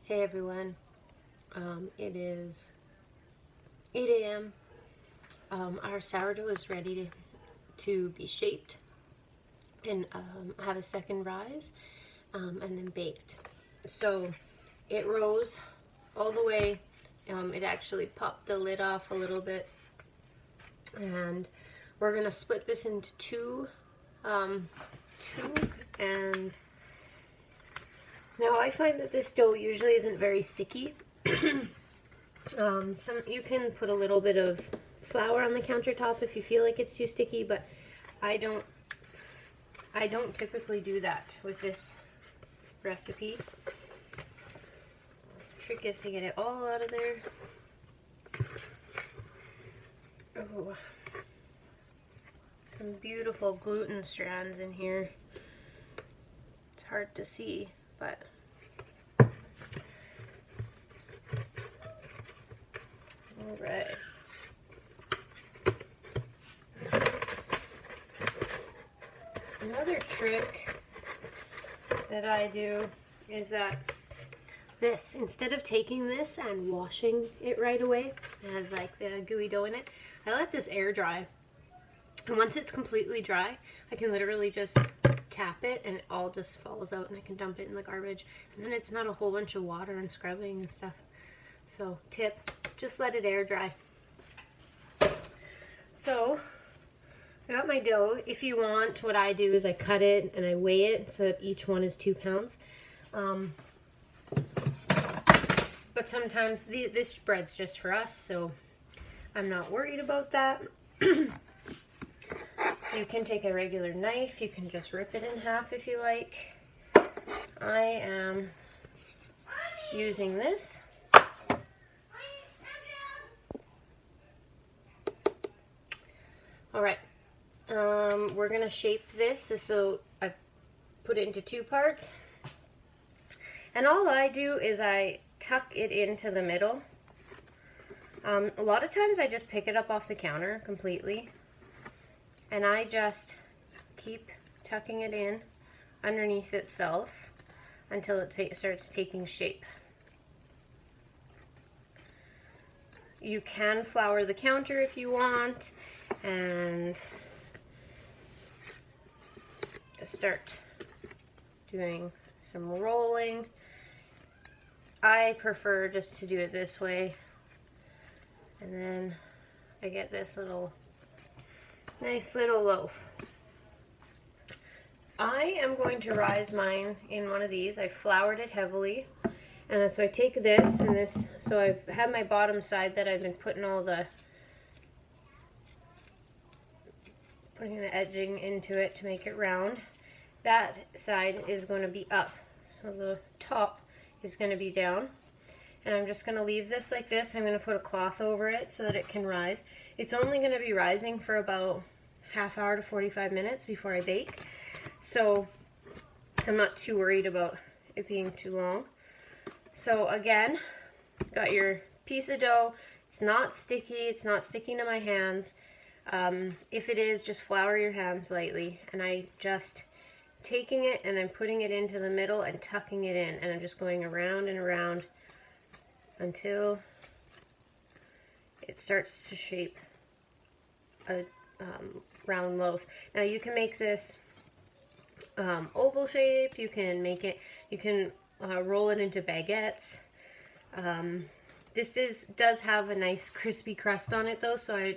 Hey everyone, it is 8 a.m. Our sourdough is ready to be shaped and have a second rise and then baked. So it rose all the way. It actually popped the lid off a little bit, and we're gonna split this into two, and now I find that this dough usually isn't very sticky. You can put a little bit of flour on the countertop if you feel like it's too sticky, but I don't typically do that with this recipe. The trick is to get it all out of there. Oh, some beautiful gluten strands in here. It's hard to see, but all right. Another trick that I do is that instead of taking this and washing it right away, it has like the gooey dough in it, I let this air dry. And once it's completely dry, I can literally just tap it and it all just falls out and I can dump it in the garbage. And then it's not a whole bunch of water and scrubbing and stuff. So tip, just let it air dry. So I got my dough. If you want, what I do is I cut it and I weigh it so that each one is 2 pounds. But sometimes this bread's just for us, so I'm not worried about that. You can take a regular knife. You can just rip it in half if you like. I am using this. All right. We're gonna shape this, so I put it into 2 parts, and all I do is I tuck it into the middle. A lot of times I just pick it up off the counter completely, and I just keep tucking it in underneath itself until it starts taking shape. You can flour the counter if you want, and start doing some rolling. I prefer just to do it this way, and then I get this nice little loaf. I am going to rise mine in one of these. I floured it heavily, and so I take this and this. So I've had my bottom side that I've been putting the edging into it to make it round. That side is going to be up, so the top is going to be down. And I'm just going to leave this like this. I'm going to put a cloth over it so that it can rise. It's only going to be rising for about half hour to 45 minutes before I bake, so I'm not too worried about it being too long. So again, got your piece of dough. It's not sticky. It's not sticking to my hands. If it is, just flour your hands lightly, and I just taking it and I'm putting it into the middle and tucking it in, and I'm just going around and around until it starts to shape a round loaf. Now you can make this oval shape. You can make it. You can roll it into baguettes. This does have a nice crispy crust on it though, so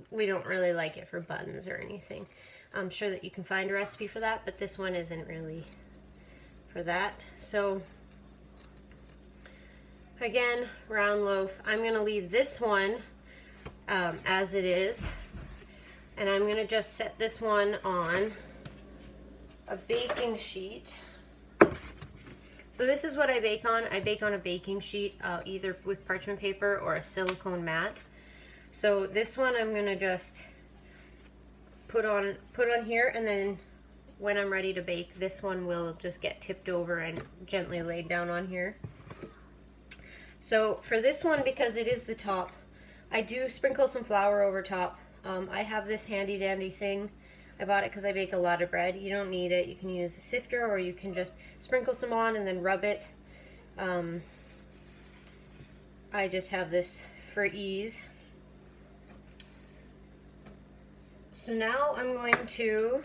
we don't really like it for buns or anything. I'm sure that you can find a recipe for that, but this one isn't really for that. So again, round loaf. I'm going to leave this one as it is, and I'm going to just set this one on a baking sheet. So this is what I bake on. I bake on a baking sheet, either with parchment paper or a silicone mat. So this one I'm going to just put on here, and then when I'm ready to bake, this one will just get tipped over and gently laid down on here. So for this one, because it is the top, I do sprinkle some flour over top. I have this handy dandy thing. I bought it because I bake a lot of bread. You don't need it. You can use a sifter, or you can just sprinkle some on and then rub it I just have this for ease. So now I'm going to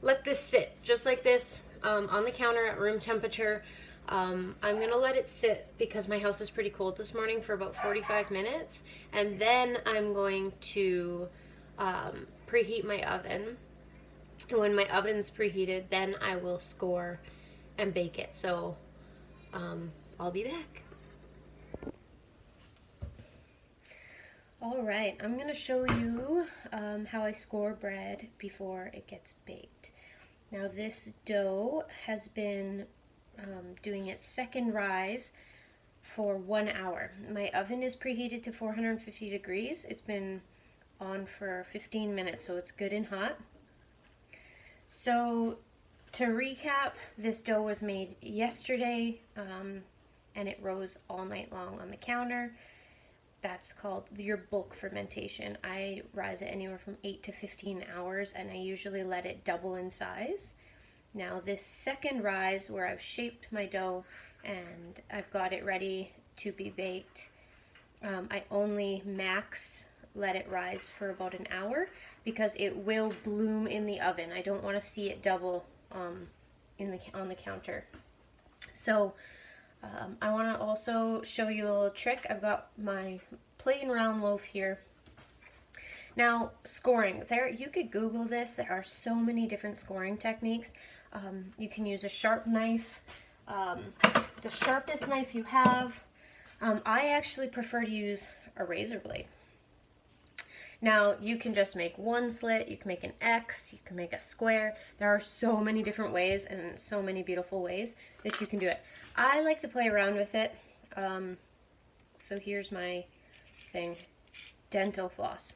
let this sit just like this on the counter at room temperature. I'm going to let it sit because my house is pretty cold this morning for about 45 minutes. And then I'm going to preheat my oven. And when my oven's preheated, then I will score and bake it. So I'll be back. All right, I'm going to show you how I score bread before it gets baked. Now this dough has been doing its second rise for 1 hour. My oven is preheated to 450 degrees. It's been on for 15 minutes, so it's good and hot. So to recap, this dough was made yesterday and it rose all night long on the counter. That's called your bulk fermentation. I rise it anywhere from 8 to 15 hours, and I usually let it double in size. Now this second rise, where I've shaped my dough and I've got it ready to be baked, I only max let it rise for about an hour because it will bloom in the oven. I don't want to see it double on the counter. So I want to also show you a little trick. I've got my plain round loaf here. Now, scoring. You could Google this. There are so many different scoring techniques. You can use a sharp knife, the sharpest knife you have. I actually prefer to use a razor blade. Now, you can just make one slit, you can make an X, you can make a square. There are so many different ways and so many beautiful ways that you can do it. I like to play around with it. So here's my thing, dental floss.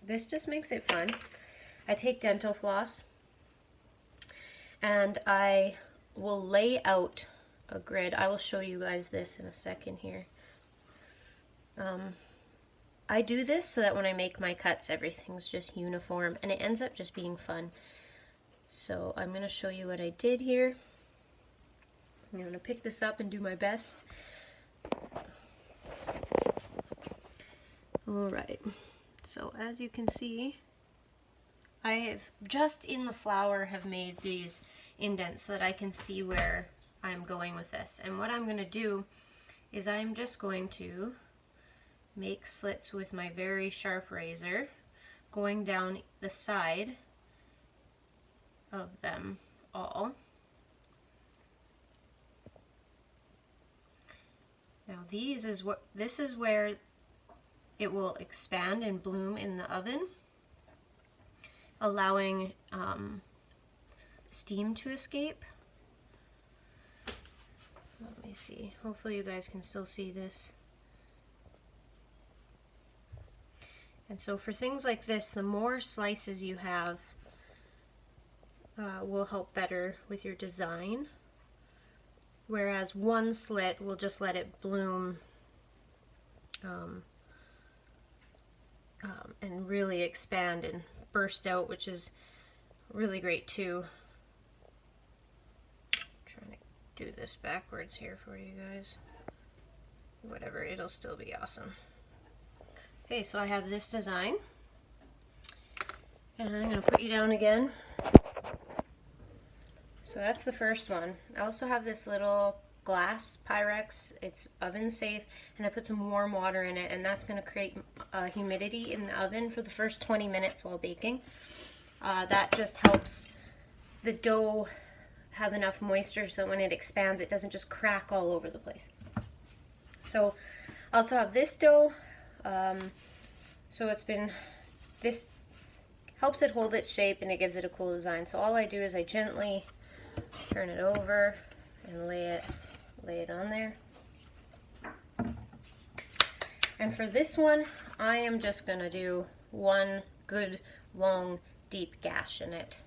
This just makes it fun. I take dental floss and I will lay out a grid. I will show you guys this in a second here. I do this so that when I make my cuts, everything's just uniform and it ends up just being fun. So I'm going to show you what I did here. I'm going to pick this up and do my best. Alright, so as you can see, I have just in the flour have made these indents so that I can see where I'm going with this. And what I'm going to do is I'm just going to make slits with my very sharp razor going down the side of them all. Now this is where it will expand and bloom in the oven, allowing steam to escape. Let me see, hopefully you guys can still see this. And so for things like this, the more slices you have will help better with your design. Whereas one slit will just let it bloom and really expand and burst out, which is really great too. I'm trying to do this backwards here for you guys. Whatever, it'll still be awesome. Okay, so I have this design, and I'm going to put you down again. So that's the first one. I also have this little glass Pyrex. It's oven safe, and I put some warm water in it, and that's going to create humidity in the oven for the first 20 minutes while baking. That just helps the dough have enough moisture so when it expands it doesn't just crack all over the place. So I also have this dough. So this helps it hold its shape and it gives it a cool design. So all I do is I gently turn it over and lay it on there. And for this one, I am just going to do one good long deep gash in it.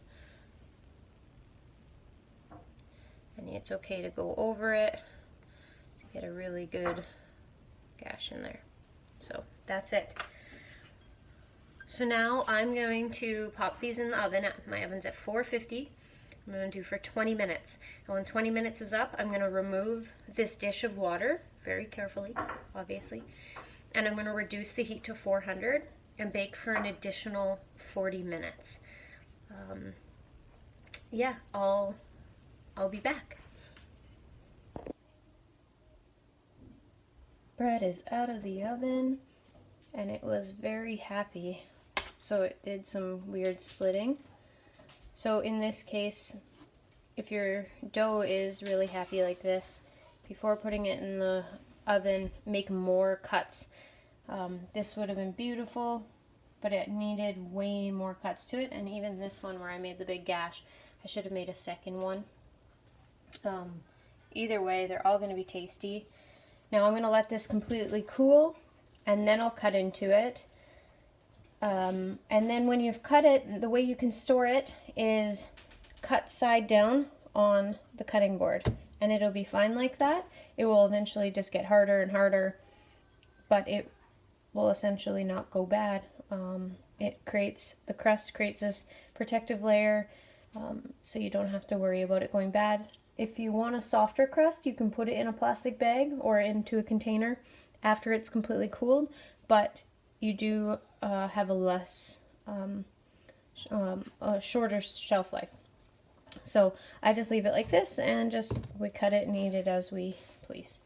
And it's okay to go over it to get a really good gash in there. So that's it. So now I'm going to pop these in the oven. My oven's at 450 I'm going to do for 20 minutes. And when 20 minutes is up, I'm going to remove this dish of water, very carefully, obviously. And I'm going to reduce the heat to 400 and bake for an additional 40 minutes. Yeah, I'll be back. Bread is out of the oven, and it was very happy. So it did some weird splitting. So in this case, if your dough is really happy like this, before putting it in the oven, make more cuts. This would have been beautiful, but it needed way more cuts to it, and even this one where I made the big gash, I should have made a second one. Either way, they're all going to be tasty. Now I'm going to let this completely cool, and then I'll cut into it. And then when you've cut it, the way you can store it is cut side down on the cutting board, and it'll be fine like that. It will eventually just get harder and harder, but it will essentially not go bad. The crust creates this protective layer, so you don't have to worry about it going bad. If you want a softer crust, you can put it in a plastic bag or into a container after it's completely cooled, but you do have a shorter shelf life. So I just leave it like this, and we cut it and eat it as we please.